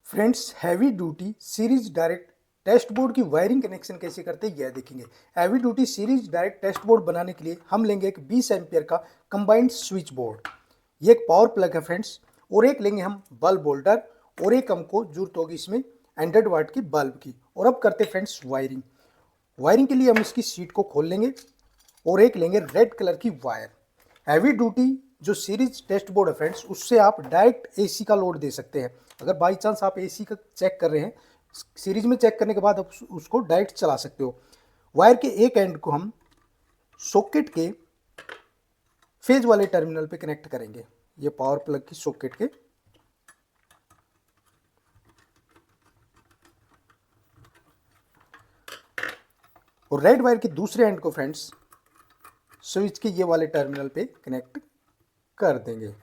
Friends, heavy duty series direct test board की wiring connection कैसे करते हैं यह देखेंगे। Heavy duty series direct test board बनाने के लिए हम लेंगे एक 20 एम्पियर का कंबाइंड स्विच बोर्ड। ये एक पावर प्लग है फ्रेंड्स, और एक लेंगे हम बल्ब होल्डर, और एक हमको जरूरत होगी इसमें 100 वाट की बल्ब की। और अब करते फ्रेंड्स वायरिंग। वायरिंग के लिए हम इसकी सीट को खोल लेंगे और एक लेंगे रेड कलर की वायर। हैवी ड्यूटी जो सीरीज टेस्ट बोर्ड है फ्रेंड्स, उससे आप डायरेक्ट एसी का लोड दे सकते हैं। अगर बाई चांस आप एसी का चेक कर रहे हैं, सीरीज में चेक करने के बाद आप उसको डायरेक्ट चला सकते हो। वायर के एक एंड को हम सॉकेट के फेज वाले टर्मिनल पे कनेक्ट करेंगे, ये पावर प्लग की सॉकेट के। और रेड वायर के दूसरे एंड को फ्रेंड्स स्विच के ये वाले टर्मिनल पे कनेक्ट कर देंगे।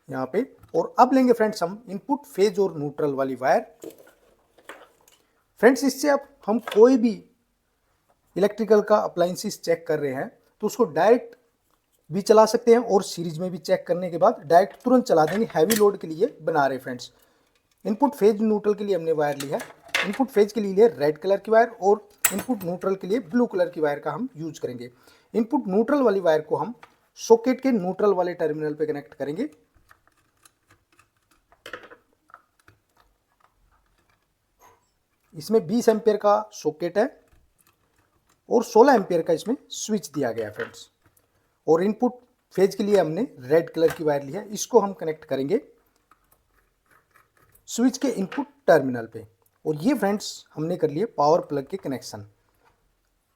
यहाँ पे। और अब लेंगे फ्रेंड्स हम इनपुट फेज और न्यूट्रल वाली वायर। फ्रेंड्स, इससे आप हम कोई भी इलेक्ट्रिकल का अप्लायंसेस चेक कर रहे हैं तो उसको डायरेक्ट भी चला सकते हैं, और सीरीज में भी चेक करने के बाद डायरेक्ट तुरंत चला देंगे। हैवी लोड के लिए बना रहे फ्रेंड्स। इनपुट फेज न्यूट्रल के लिए हमने वायर ली है। इनपुट फेज के लिए रेड कलर की वायर, और इनपुट न्यूट्रल के लिए ब्लू कलर की वायर का हम यूज करेंगे। इनपुट न्यूट्रल वाली वायर को हम सॉकेट के न्यूट्रल वाले टर्मिनल पे कनेक्ट करेंगे। इसमें 20 एम्पियर का सॉकेट है और 16 एम्पियर का इसमें स्विच दिया गया है फ्रेंड्स। और इनपुट फेज के लिए हमने रेड कलर की वायर ली है, इसको हम कनेक्ट करेंगे स्विच के इनपुट टर्मिनल पे। और ये फ्रेंड्स हमने कर लिए पावर प्लग के कनेक्शन।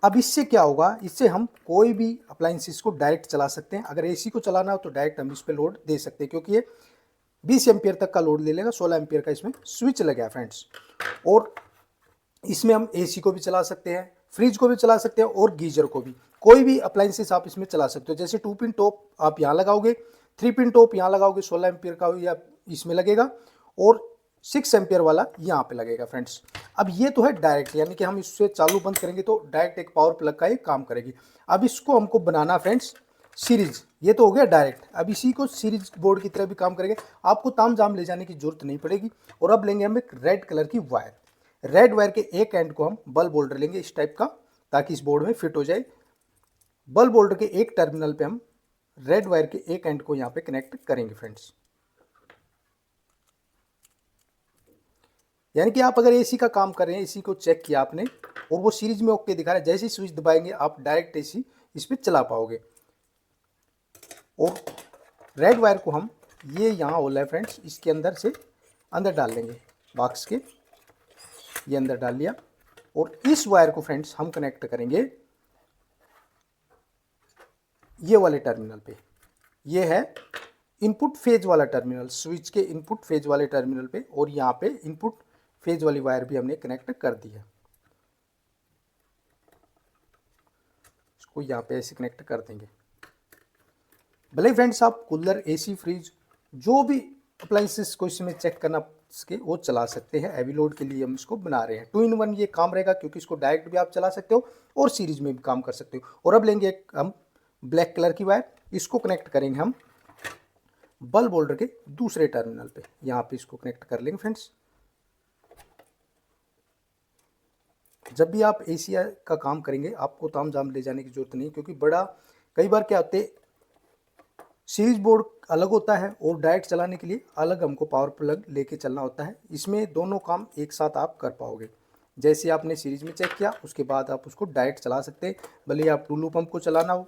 अब इससे क्या होगा, इससे हम कोई भी अप्लायंसेस को डायरेक्ट चला सकते हैं। अगर एसी को चलाना हो तो डायरेक्ट हम इस पे लोड दे सकते हैं, क्योंकि ये 20 एम्पियर तक का लोड ले लेगा। 16 एम्पियर का इसमें स्विच लगा है फ्रेंड्स। और इसमें हम एसी को भी चला सकते हैं, फ्रिज को भी चला सकते हैं, और गीजर को भी। कोई भी अप्लायंसेस आप इसमें चला सकते हो। जैसे 2 पिन टॉप आप यहाँ लगाओगे, 3 पिन टॉप यहाँ लगाओगे, 16 एम्पियर का या इसमें लगेगा, और 6 एम्पियर वाला यहाँ पे लगेगा फ्रेंड्स। अब ये तो है डायरेक्ट, यानी कि हम इससे चालू बंद करेंगे तो डायरेक्ट एक पावर प्लग का ये काम करेगी। अब इसको हमको बनाना फ्रेंड्स सीरीज। ये तो हो गया डायरेक्ट। अब इसी को सीरीज बोर्ड की तरह भी काम करेंगे, आपको ताम झाम ले जाने की जरूरत नहीं पड़ेगी। और अब लेंगे हम एक रेड कलर की वायर। रेड वायर के एक एंड को हम बल्ब होल्डर लेंगे इस टाइप का, ताकि इस बोर्ड में फिट हो जाए। बल्ब होल्डर के एक टर्मिनल पे हम रेड वायर के एक एंड को यहाँ पे कनेक्ट करेंगे फ्रेंड्स। यानी कि आप अगर एसी का काम कर रहे हैं, एसी को चेक किया आपने और वो सीरीज में ओके दिखा रहा है, जैसे ही स्विच दबाएंगे आप डायरेक्ट एसी इस पर चला पाओगे। और रेड वायर को हम ये यहाँ होल है फ्रेंड्स, इसके अंदर से अंदर डाल लेंगे बॉक्स के, ये अंदर डाल लिया। और इस वायर को फ्रेंड्स हम कनेक्ट करेंगे ये वाले टर्मिनल पे। ये है इनपुट फेज वाला टर्मिनल, स्विच के इनपुट फेज वाले टर्मिनल पे। और यहाँ पे इनपुट फेज वाली वायर भी हमने कनेक्ट कर दी है। इसको यहाँ पे ऐसे कनेक्ट कर देंगे। भले फ्रेंड्स आप कूलर, एसी, फ्रिज, जो भी अप्लायंसेस को इसमें चेक करना के वो चला सकते हैं। हैवी लोड के लिए हम इसको बना रहे हैं। 2 in 1 ये काम रहेगा, क्योंकि इसको डायरेक्ट भी आप चला सकते हो और सीरीज में भी काम कर सकते हो। और अब लेंगे एक हम ब्लैक कलर की वायर, इसको कनेक्ट करेंगे हम बल्ब होल्डर के दूसरे टर्मिनल पे। यहाँ पे इसको कनेक्ट कर लेंगे फ्रेंड्स। जब भी आप एसी का काम करेंगे आपको ताम झाम ले जाने की जरूरत नहीं, क्योंकि बड़ा कई बार क्या होते, सीरीज बोर्ड अलग होता है और डायरेक्ट चलाने के लिए अलग हमको पावर प्लग लेके चलना होता है। इसमें दोनों काम एक साथ आप कर पाओगे। जैसे आपने सीरीज में चेक किया, उसके बाद आप उसको डायरेक्ट चला सकते हैं। भले आप टूलू पंप को चलाना हो,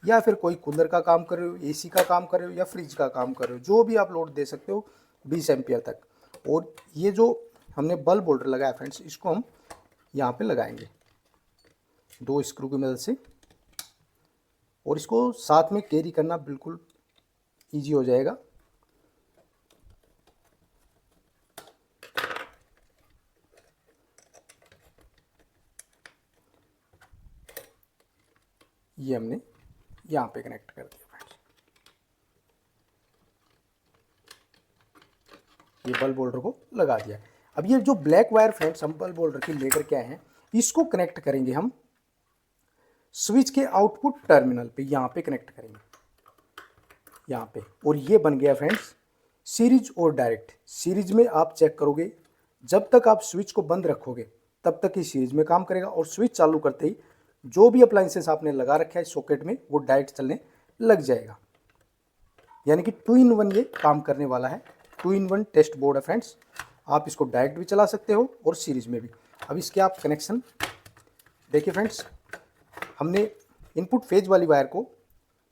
या फिर कोई कूलर का काम कर रहे हो, एसी का काम कर रहे हो, या फ्रिज का काम कर रहे हो, जो भी आप लोड दे सकते हो 20 एम्पियर तक। और ये जो हमने बल्ब होल्डर लगाया फ्रेंड्स, इसको हम यहाँ पे लगाएंगे 2 स्क्रू की मदद से। और इसको साथ में कैरी करना बिल्कुल ईजी हो जाएगा। ये हमने यहाँ पे कनेक्ट कर दिया फ्रेंड्स। ये बल्ब होल्डर को लगा दिया। अब ये जो ब्लैक वायर फ्रेंड्स हम बल्ब होल्डर की लेकर के आए हैं, इसको कनेक्ट करेंगे हम स्विच के आउटपुट टर्मिनल पे। यहाँ पे कनेक्ट करेंगे। यहाँ पे। और ये बन गया फ्रेंड्स सीरीज और डायरेक्ट। सीरीज में आप चेक करोगे, जब तक आप स्विच को बंद रखोगे तब तक ही सीरीज में काम करेगा, और स्विच चालू करते ही जो भी अप्लाइंसेस आपने लगा रखा है सॉकेट में वो डायरेक्ट चलने लग जाएगा। यानी कि 2 in 1 ये काम करने वाला है। 2 in 1 टेस्ट बोर्ड है फ्रेंड्स। आप इसको डायरेक्ट भी चला सकते हो और सीरीज में भी। अब इसके आप कनेक्शन देखिए फ्रेंड्स, हमने इनपुट फेज वाली वायर को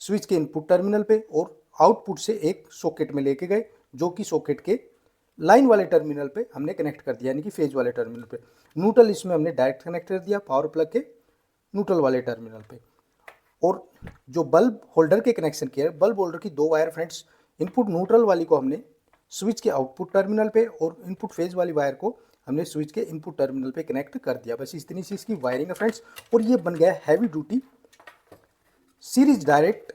स्विच के इनपुट टर्मिनल पे और आउटपुट से एक सॉकेट में लेके गए, जो कि सॉकेट के लाइन वाले टर्मिनल पे हमने कनेक्ट कर दिया, यानी कि फेज वाले टर्मिनल पे। न्यूट्रल इसमें हमने डायरेक्ट कनेक्ट कर दिया पावर प्लग के न्यूट्रल वाले टर्मिनल पे। और जो बल्ब होल्डर के कनेक्शन किया है, बल्ब होल्डर की 2 वायर फ्रेंड्स, इनपुट न्यूट्रल वाली को हमने स्विच के आउटपुट टर्मिनल पे और इनपुट फेज वाली वायर को हमने स्विच के इनपुट टर्मिनल पे कनेक्ट कर दिया। बस इतनी सी इसकी वायरिंग है फ्रेंड्स। और ये बन गया heavy duty series direct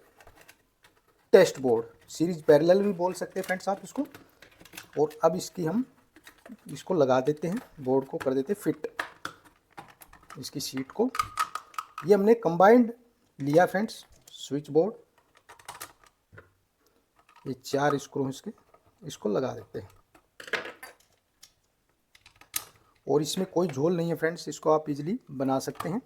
test board. Series parallel भी बोल सकते हैं फ्रेंड्स आप इसको। और अब इसकी हम इसको लगा देते हैं, बोर्ड को कर देते हैं फिट, इसकी सीट को। ये हमने कंबाइंड लिया फ्रेंड्स स्विच बोर्ड। ये 4 स्क्रू इसको लगा देते हैं। और इसमें कोई झोल नहीं है फ्रेंड्स, इसको आप इजीली बना सकते हैं।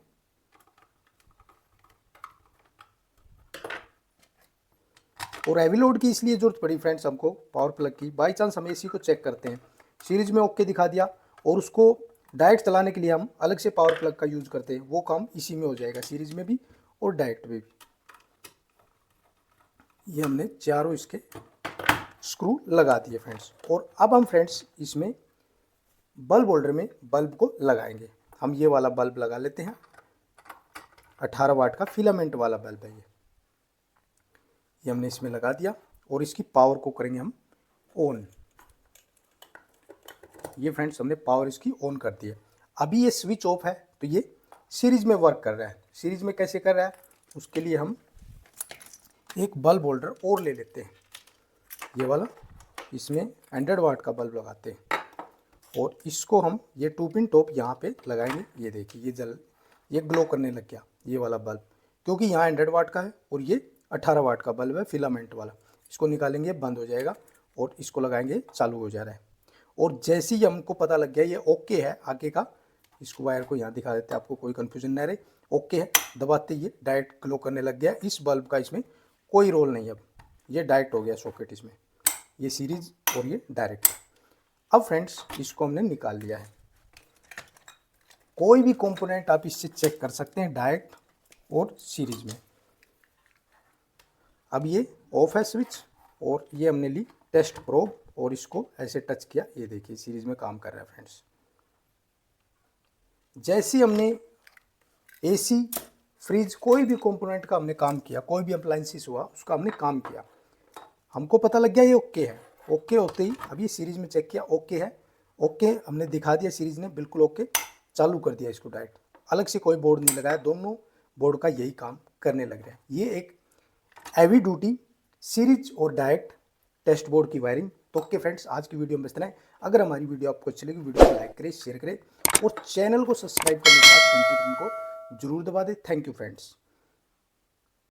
और हैवी लोड की इसलिए जरूरत पड़ी फ्रेंड्स हमको पावर प्लग की, बाई चांस हम एसी को चेक करते हैं, सीरीज में ओके दिखा दिया और उसको डायरेक्ट चलाने के लिए हम अलग से पावर प्लग का यूज करते हैं, वो काम इसी में हो जाएगा, सीरीज में भी और डायरेक्ट में भी। ये हमने चारों इसके स्क्रू लगा दिए फ्रेंड्स। और अब हम फ्रेंड्स इसमें बल्ब होल्डर में बल्ब को लगाएंगे। हम ये वाला बल्ब लगा लेते हैं, 18 वाट का फिलामेंट वाला बल्ब है ये हमने इसमें लगा दिया। और इसकी पावर को करेंगे हम ऑन। ये फ्रेंड्स हमने पावर इसकी ऑन कर दी है। अभी ये स्विच ऑफ है तो ये सीरीज में वर्क कर रहा है। सीरीज में कैसे कर रहा है, उसके लिए हम एक बल्ब होल्डर और ले लेते हैं, ये वाला। इसमें 100 वाट का बल्ब लगाते हैं और इसको हम ये 2 पिन टॉप यहाँ पे लगाएंगे। ये देखिए ये ग्लो करने लग गया ये वाला बल्ब, क्योंकि यहाँ 100 वाट का है और ये 18 वाट का बल्ब है फिलामेंट वाला। इसको निकालेंगे बंद हो जाएगा और इसको लगाएंगे चालू हो जा रहा है। और जैसे ही हमको पता लग गया ये ओके है आगे का, इसको वायर को यहाँ दिखा देते हैं आपको कोई कन्फ्यूजन ना रहे। ओके है, दबाते ये डायरेक्ट ग्लो करने लग गया। इस बल्ब का इसमें कोई रोल नहीं है, अब ये डायरेक्ट हो गया सॉकेट इसमें, ये सीरीज और ये डायरेक्ट। अब फ्रेंड्स इसको हमने निकाल लिया है। कोई भी कंपोनेंट आप इससे चेक कर सकते हैं डायरेक्ट और सीरीज में। अब ये ऑफ है स्विच और ये हमने ली टेस्ट प्रोब और इसको ऐसे टच किया, ये देखिए सीरीज में काम कर रहा है फ्रेंड्स। जैसे हमने एसी फ्रिज कोई भी कंपोनेंट का हमने काम किया, कोई भी अप्लायंसेस हुआ उसका हमने काम किया, हमको पता लग गया ये ओके है। ओके होते ही अब ये सीरीज में चेक किया ओके है, ओके हमने दिखा दिया सीरीज ने बिल्कुल ओके, चालू कर दिया इसको डायरेक्ट, अलग से कोई बोर्ड नहीं लगाया, दोनों बोर्ड का यही काम करने लग रहा है। ये एक हैवी ड्यूटी सीरीज और डायरेक्ट टेस्ट बोर्ड की वायरिंग। तो ओके फ्रेंड्स, आज की वीडियो में इतना है। अगर हमारी वीडियो आपको अच्छी लगी, वीडियो को लाइक करें, शेयर करें और चैनल को सब्सक्राइब करने के बाद घंटी को जरूर दबा दें। Thank you friends.